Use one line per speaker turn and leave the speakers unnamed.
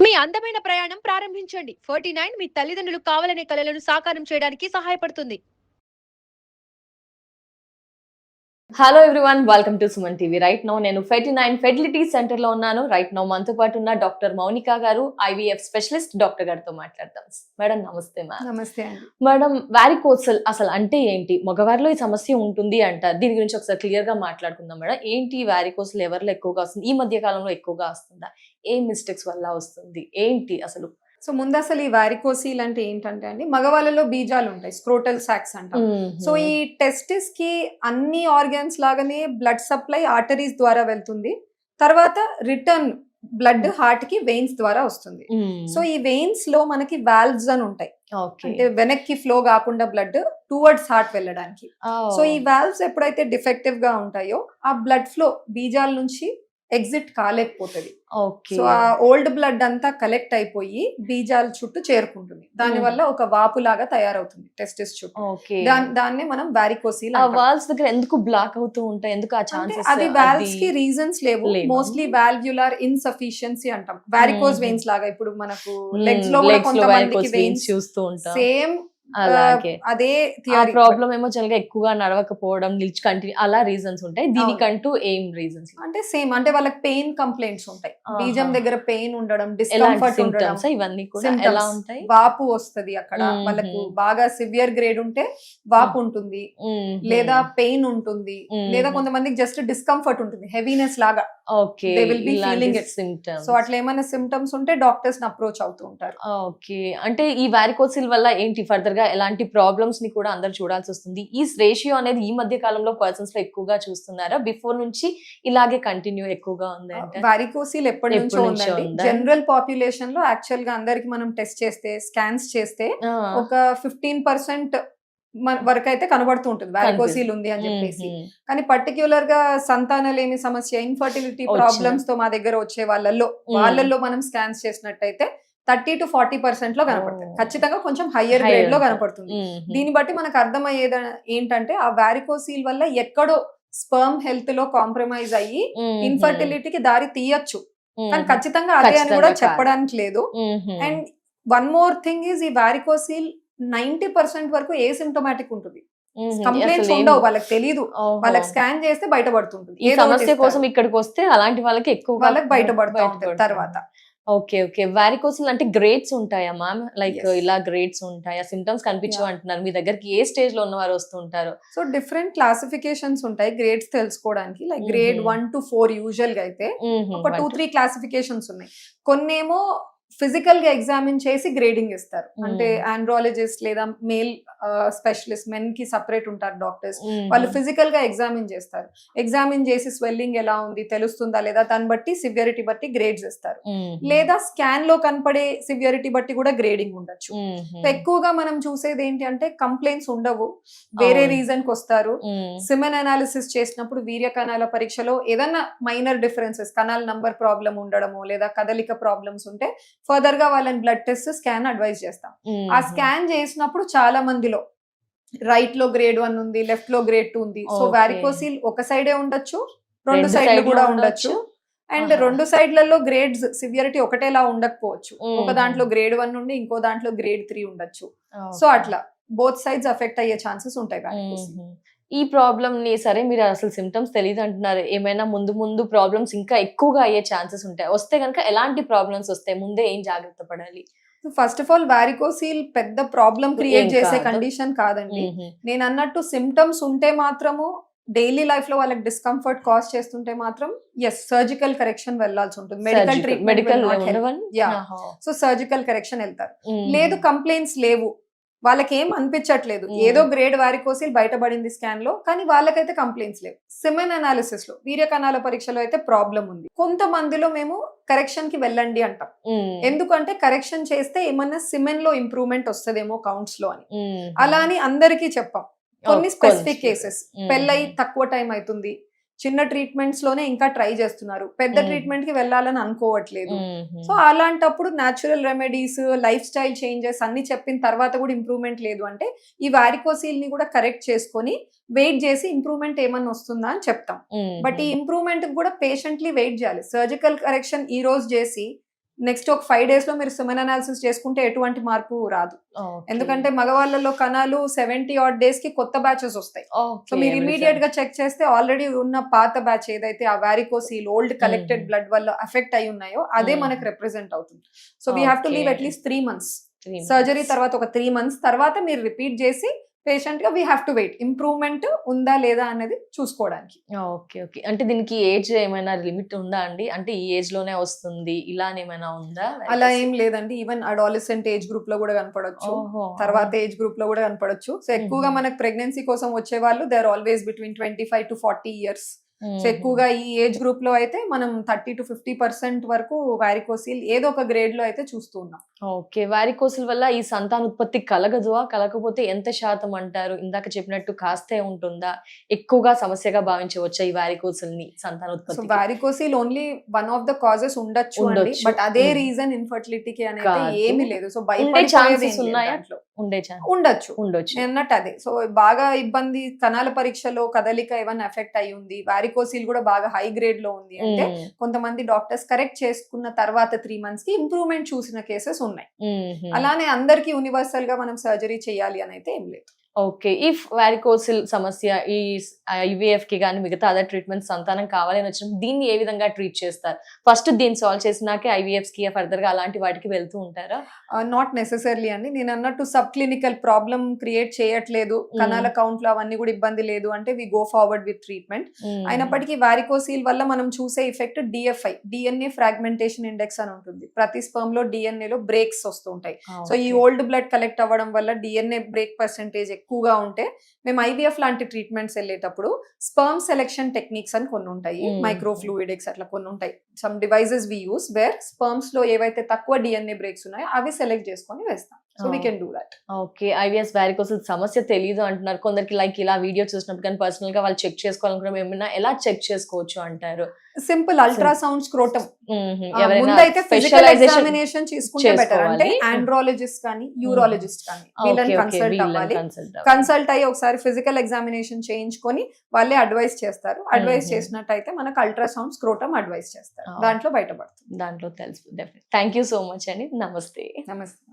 మీ అందమైన ప్రయాణం ప్రారంభించండి. 49 మీ తల్లిదండ్రులు కావాలనే కలలను సాకారం చేయడానికి సహాయపడుతుంది.
Hello everyone, welcome to Suman TV. Right now నేను 49 ఫెర్టిలిటీ సెంటర్ లో ఉన్నాను. రైట్ నౌ మనతో పాటు ఉన్న డాక్టర్ మౌనిక గారు, ఐవీఎఫ్ స్పెషలిస్ట్ డాక్టర్ గారితో మాట్లాడతాం. మేడం నమస్తే.
నమస్తే అండి.
మేడం, వారికోసెల్ అసలు అంటే ఏంటి? మగవారిలో ఈ సమస్య ఉంటుంది అంటారు. దీని గురించి ఒకసారి క్లియర్ గా మాట్లాడుకుందాం మేడం. ఏంటి వారికోసెల్, ఎవరిలో ఎక్కువగా వస్తుంది? ఈ మధ్య కాలంలో ఎక్కువగా వస్తుందా? ఏం మిస్టేక్స్ వల్ల వస్తుంది? ఏంటి అసలు?
సో ముందు అసలు ఈ వారికోసీల్ అంటే ఏంటంటే అండి, మగవాళ్ళలో బీజాలు ఉంటాయి, స్క్రోటల్ సాక్స్ అంటాం. సో ఈ టెస్టిస్ కి అన్ని ఆర్గాన్స్ లాగానే బ్లడ్ సప్లై ఆర్టరీస్ ద్వారా వెళ్తుంది. తర్వాత రిటర్న్ బ్లడ్ హార్ట్ కి వెయిన్స్ ద్వారా వస్తుంది. సో ఈ వెయిన్స్ లో మనకి వాల్వ్స్ అని ఉంటాయి, అంటే వెనక్కి ఫ్లో కాకుండా బ్లడ్ టువర్డ్స్ హార్ట్ వెళ్ళడానికి. సో ఈ వాల్వ్స్ ఎప్పుడైతే డిఫెక్టివ్ గా ఉంటాయో ఆ బ్లడ్ ఫ్లో బీజాల నుంచి ఎగ్జిట్ కాలేకపోతుంది. సో ఆ ఓల్డ్ బ్లడ్ అంతా కలెక్ట్ అయిపోయి బీజాల చుట్టూ చేరుకుంటుంది. దాని వల్ల ఒక వాపు లాగా తయారవుతుంది టెస్టిస్ చుట్టూ. దాన్నే మనం వారికోసీల్.
వాల్వ్స్ దగ్గర ఎందుకు బ్లాక్ అవుతూ ఉంటాయి? ఎందుకు ఆ ఛాన్సెస్?
అది వాల్వ్స్ కి రీజన్స్ లేవు. మోస్ట్లీ వాల్వ్యులర్ ఇన్సఫిషియన్సీ అంటాం. వారికోస్ వెయిన్స్ లాగా ఇప్పుడు మనకు లెగ్స్ లో కూడా కొంతమందికి వెయిన్స్
చూస్తూ ఉంటాం.
సేమ్ అదే
ప్రాబ్లం ఏమో చాలా ఎక్కువగా నడవకపోవడం, నిలిచి కంటిన్యూ, అలా రీజన్స్ ఉంటాయి. దీనికంటూ ఏం రీజన్స్?
అంటే సేమ్, అంటే వాళ్ళకి పెయిన్ కంప్లైంట్స్ ఉంటాయి. బీజం దగ్గర పెయిన్ ఉండడం, డిస్కంఫర్ట్ ఉండడం,
ఇవన్నీ కూడా ఎలా ఉంటాయి?
వాపు వస్తుంది అక్కడ. వాళ్ళకు బాగా సివియర్ గ్రేడ్ ఉంటే వాపు ఉంటుంది, లేదా పెయిన్ ఉంటుంది, లేదా కొంతమందికి జస్ట్ డిస్కంఫర్ట్ ఉంటుంది, హెవీనెస్ లాగా. They will be feeling it. So అట్లా ఏమైనా సిమ్టమ్స్ ఉంటే డాక్టర్స్ ని అప్రోచ్ అవుతూ ఉంటారు.
ఓకే, అంటే ఈ వారికోసిల్ వల్ల ఏంటి ఫర్దర్ గా ఎలాంటి ప్రాబ్లమ్స్ ని కూడా అందరు చూడాల్సి వస్తుంది? ఈ రేషియో అనేది ఈ మధ్య కాలంలో పర్సన్స్ లో ఎక్కువగా చూస్తున్నారా? బిఫోర్ నుంచి ఇలాగే కంటిన్యూ ఎక్కువగా ఉంది అంటే?
వారికోసిల్ ఎప్పటి నుంచో ఉందండి. జనరల్ పాపులేషన్ లో యాక్చువల్ గా అందరికి మనం టెస్ట్ చేస్తే, స్కాన్స్ చేస్తే ఒక 15% వరకు అయితే కనబడుతూ ఉంటుంది వారికోసిల్ ఉంది అని చెప్పేసి. కానీ పర్టిక్యులర్ గా సంతానలేమి సమస్య, ఇన్ఫర్టిలిటీ ప్రాబ్లమ్స్ తో మా దగ్గర వచ్చే వాళ్ళల్లో మనం స్కాన్స్ చేసినట్టయితే 30 to 40% లో కనపడుతుంది. ఖచ్చితంగా కొంచెం హయ్యర్ గ్రేడ్ లో కనపడుతుంది. దీన్ని బట్టి మనకు అర్థమయ్యేది ఏంటంటే ఆ వారికోసిల్ వల్ల ఎక్కడో స్పర్మ్ హెల్త్ లో కాంప్రమైజ్ అయ్యి ఇన్ఫర్టిలిటీకి దారి తీయచ్చు, కానీ ఖచ్చితంగా అదే అని కూడా చెప్పడానికి లేదు. And one more thing is, ఈ వారికోసిల్ 90% వరకు ఏ సిమ్టమాటిక్ ఉంటుంది, కంప్లైంట్స్ ఉండవు, వాళ్ళకి తెలీదు. వాళ్ళకి స్కాన్ చేస్తే బయటపడుతుంటుంది.
ఈ సమస్య కోసం ఇక్కడికి వస్తే అలాంటి వాళ్ళకి ఎక్కువ
వాళ్ళకి బయటపడుతూ ఉంటుంది తర్వాత.
ఓకే ఓకే, వారికోసిల్ అంటే గ్రేడ్స్ ఉంటాయా మ్యామ్? లైక్ ఇలా గ్రేడ్స్ ఉంటాయా? సిమ్టమ్స్ కనిపించవు అంటున్నారు. మీ దగ్గరికి ఏ స్టేజ్ లో ఉన్నవారు వస్తుంటారు?
సో డిఫరెంట్ క్లాసిఫికేషన్స్ ఉంటాయి గ్రేడ్స్ తెలుసుకోవడానికి. లైక్ గ్రేడ్ 1 to 4 యూజువల్ గా అయితే ఒక 2-3 క్లాసిఫికేషన్స్ ఉన్నాయి. కొన్నేమో ఫిజికల్ గా ఎగ్జామిన్ చేసి గ్రేడింగ్ ఇస్తారు, అంటే ఆండ్రాలజిస్ట్ లేదా మేల్ స్పెషలిస్ట్, మెన్ కి సపరేట్ ఉంటారు డాక్టర్స్. వాళ్ళు ఫిజికల్ గా ఎగ్జామిన్ చేస్తారు. ఎగ్జామిన్ చేసి స్వెల్లింగ్ ఎలా ఉంది తెలుస్తుందా లేదా, దాన్ని బట్టి సివియరిటీ బట్టి గ్రేడ్స్ ఇస్తారు. లేదా స్కాన్ లో కనపడే సివియరిటీ బట్టి కూడా గ్రేడింగ్ ఉండొచ్చు. ఎక్కువగా మనం చూసేది ఏంటి అంటే కంప్లైంట్స్ ఉండవు, వేరే రీజన్ కి వస్తారు. సిమెన్ అనాలిసిస్ చేసినప్పుడు వీర్య కణాల పరీక్షలో ఏదన్నా మైనర్ డిఫరెన్సెస్, కణాల నంబర్ ప్రాబ్లం ఉండడము లేదా కదలిక ప్రాబ్లమ్స్ ఉంటే ఫర్దర్ గా వాళ్ళని బ్లడ్ టెస్ట్, స్కాన్ అడ్వైజ్ చేస్తాం. ఆ స్కాన్ చేసినప్పుడు చాలా మందిలో రైట్ లో గ్రేడ్ 1 ఉంది, లెఫ్ట్ లో గ్రేడ్ 2 ఉంది. సో వారికోసిల్ ఒక సైడే ఉండొచ్చు, రెండు సైడ్లు కూడా ఉండొచ్చు. అండ్ రెండు సైడ్లలో గ్రేడ్స్ సివియరిటీ ఒకటేలా ఉండకపోవచ్చు. ఒక దాంట్లో గ్రేడ్ 1 ఉండి ఇంకో దాంట్లో గ్రేడ్ 3 ఉండొచ్చు. సో అట్లా బోత్ సైడ్స్ అఫెక్ట్ అయ్యే ఛాన్సెస్ ఉంటాయి వారికోసిల్.
ఈ ప్రాబ్లమ్ ని, సరే మీరు అసలు సిమ్టమ్స్ తెలియదు అంటున్నారు, ఏమైనా ముందు ప్రాబ్లమ్స్ ఇంకా ఎక్కువగా అయ్యే ఛాన్సెస్ ఉంటాయి? వస్తే కనుక ఎలాంటి ప్రాబ్లమ్స్ వస్తాయి? ముందే ఏం జాగ్రత్త పడాలి?
ఫస్ట్ ఆఫ్ ఆల్ వారికోసిల్ పెద్ద ప్రాబ్లం క్రియేట్ చేసే కండిషన్ కాదండి. నేను అన్నట్టు సిమ్టమ్స్ ఉంటే మాత్రము, డైలీ లైఫ్ లో వాళ్ళకి డిస్కంఫర్ట్ కాజ్ చేస్తుంటే మాత్రం సర్జికల్ కరెక్షన్ వెళ్లాల్సి ఉంటుంది. Medical treatment, so surgical correction వెళ్తారు. లేదు కంప్లైంట్స్ లేవు, వాళ్ళకి ఏం అనిపించట్లేదు, ఏదో గ్రేడ్ వారికోసిల్ బయటపడింది స్కాన్ లో, కానీ వాళ్ళకైతే కంప్లైంట్స్ లేవు. సిమెన్ అనాలిసిస్ లో, వీర్య కణాల పరీక్షలో అయితే ప్రాబ్లం ఉంది. కొంతమందిలో మేము కరెక్షన్ కి వెళ్ళండి అంటాం, ఎందుకంటే కరెక్షన్ చేస్తే ఏమన్నా సిమెన్ లో ఇంప్రూవ్మెంట్ వస్తుందేమో కౌంట్స్ లో అని. అలా అని అందరికీ చెప్పాం. కొన్ని స్పెసిఫిక్ కేసెస్, పెళ్ళై తక్కువ టైం అవుతుంది, చిన్న ట్రీట్మెంట్స్ లోనే ఇంకా ట్రై చేస్తున్నారు, పెద్ద ట్రీట్మెంట్ కి వెళ్ళాలని అనుకోవట్లేదు. సో అలాంటప్పుడు natural remedies, life style changes అన్ని చెప్పిన తర్వాత కూడా ఇంప్రూవ్మెంట్ లేదు అంటే ఈ వారికోసిల్ ని కూడా కరెక్ట్ చేసుకొని వెయిట్ చేసి ఇంప్రూవ్మెంట్ ఏమన్నా వస్తుందా అని చెప్తాం. బట్ ఈ ఇంప్రూవ్మెంట్ కూడా పేషెంట్లీ వెయిట్ చేయాలి. సర్జికల్ కరెక్షన్ ఈ రోజు చేసి నెక్స్ట్ ఒక 5 days లో మీరు సెమెన్ అనాలిసిస్ చేసుకుంటే ఎటువంటి మార్పు రాదు. ఎందుకంటే మగవాళ్ళలో కణాలు 70 odd days కి కొత్త బ్యాచెస్ వస్తాయి. సో మీరు ఇమీడియట్ గా చెక్ చేస్తే ఆల్రెడీ ఉన్న పాత బ్యాచ్ ఏదైతే ఆ వారికోసీల్ ఓల్డ్ కలెక్టెడ్ బ్లడ్ వల్ల ఎఫెక్ట్ అయి ఉన్నాయో అదే మనకు రిప్రజెంట్ అవుతుంది. So we have to leave at least 3 months. Surgery తర్వాత ఒక 3 months తర్వాత మీరు రిపీట్ చేసి పేషెంట్ గా we have to wait improvement ఉందా లేదా అనేది చూసుకోవడానికి.
Okay okay. అంటే దీనికి ఏజ్ ఏమైనా లిమిట్ ఉందా అండి? అంటే ఈ ఏజ్ లోనే వస్తుంది ఇలా ఏమైనా ఉందా?
అలా ఏం లేదండి. ఈవెన్ అడాలసెంట్ ఏజ్ గ్రూప్ లో కూడా కనపడొచ్చు, తర్వాత ఏజ్ గ్రూప్ లో కూడా కనపడొచ్చు. సో ఎక్కువగా మనకు ప్రెగ్నెన్సీ కోసం వచ్చే వాళ్ళు they are always between 25 to 40 years. So ఎక్కువగా ఈ ఏజ్ గ్రూప్ లో అయితే మనం 30 to 50% వరకు వారికోసిల్ ఏదో ఒక గ్రేడ్ లో అయితే చూస్తూ ఉన్నాం.
ఓకే. వారికోసిల్ వల్ల ఈ సంతానోత్పత్తి కలగదువా? కలగకపోతే ఎంత శాతం అంటారు? ఇందాక చెప్పినట్టు కాస్తే ఉంటుందా? ఎక్కువగా సమస్యగా భావించవచ్చా ఈ వారికోసిల్ ని
సో
సంతానోత్పత్తి?
Varicocele only one of the causes ఉండొచ్చు అండి, బట్ అదే రీజన్ ఇన్ఫర్టిలిటీకి అనేది
కాదు.
ఏమీ లేదు. సో
ఉండే ఛాన్సెస్ ఉన్నాయా? ఉండే ఛాన్స్
ఉండొచ్చు.
ఉండొచ్చు.
నేను అన్నట్టు అదే. సో బాగా ఇబ్బంది కణాల పరీక్షలో కదలిక ఏమైనా ఎఫెక్ట్ అయి ఉంది, వారికోసిల్ కూడా బాగా హై గ్రేడ్ లో ఉంది అంటే కొంతమంది డాక్టర్స్ కరెక్ట్ చేసుకున్న తర్వాత 3 months కి ఇంప్రూవ్మెంట్ చూసిన కేసెస్ ఉన్నాయి. అలానే అందరికి యూనివర్సల్ గా మనం సర్జరీ చేయాలి అని అయితే ఏం లేదు.
ఓకే. ఇఫ్ వారికోసిల్ సమస్య ఈ IVF కి కానీ మిగతా అదర్ ట్రీట్మెంట్ సంతానం కావాలని వచ్చినప్పుడు దీన్ని ఏ విధంగా ట్రీట్ చేస్తారు? ఫస్ట్ దీన్ని సాల్వ్ చేసినాకే IVFs కి ఫర్దర్ గా అలాంటి వాటికి వెళ్తూ ఉంటారా?
నాట్ నెసెసర్లీ అండి. నేను అన్నట్టు సబ్ క్లినికల్ ప్రాబ్లమ్ క్రియేట్ చేయట్లేదు, కణాల కౌంట్ లో అవన్నీ కూడా ఇబ్బంది లేదు అంటే we go forward with treatment. అయినప్పటికీ వారికోసిల్ వల్ల మనం చూసే effect DFI, DNA fragmentation index అని ఉంటుంది. ప్రతి స్పర్మ్ లో DNA లో బ్రేక్స్ వస్తూ ఉంటాయి. సో ఈ ఓల్డ్ బ్లడ్ కలెక్ట్ అవ్వడం వల్ల DNA బ్రేక్ పర్సెంటేజ్ ఎక్కువగా ఉంటే మేము IVF లాంటి ట్రీట్మెంట్స్ వెళ్ళేటప్పుడు స్పర్మ్ సెలెక్షన్ టెక్నిక్స్ అని కొన్ని ఉంటాయి, మైక్రోఫ్లూయిడిక్స్ అట్లా కొన్ని ఉంటాయి. సమ్ డివైజెస్ వి యూస్ వేర్ స్పర్మ్స్ లో ఏవైతే తక్కువ DNA బ్రేక్స్ ఉన్నాయో అవి సెలెక్ట్ చేసుకొని వేస్తాం. So we can do that.
Okay. IVF varicocele సమస్య తెలియదు అంటున్నారు. కొందరికి లైక్ ఇలా వీడియో చూసినప్పుడు కానీ పర్సనల్ గా వాళ్ళు చెక్ చేసుకోవాలనుకున్న ఏమైనా ఎలా చెక్ చేసుకోవచ్చు అంటారు?
Simple ultrasound scrotum.
ఎవరైనా
ముందైతే ఫిజికల్
స్పెషలైజేషన్
ఎగ్జామినేషన్ చేసుకుంటే బెటర్. అంటే ఆండ్రాలజిస్ట్ కానీ యూరాలజిస్ట్ కానీ వీళ్ళని కన్సల్ట్ అవ్వాలి. కన్సల్ట్ అయ్యి ఒకసారి ఫిజికల్ ఎగ్జామినేషన్ చేయించుకొని వాళ్ళే అడ్వైస్ చేస్తారు. అడ్వైస్ చేసినట్టయితే మనకు అల్ట్రాసౌండ్ స్క్రోటం అడ్వైస్ చేస్తారు, దాంట్లో బయటపడుతుంది.
దాంట్లో తెలుసు. థ్యాంక్ యూ సో మచ్ అండి. నమస్తే.
నమస్తే.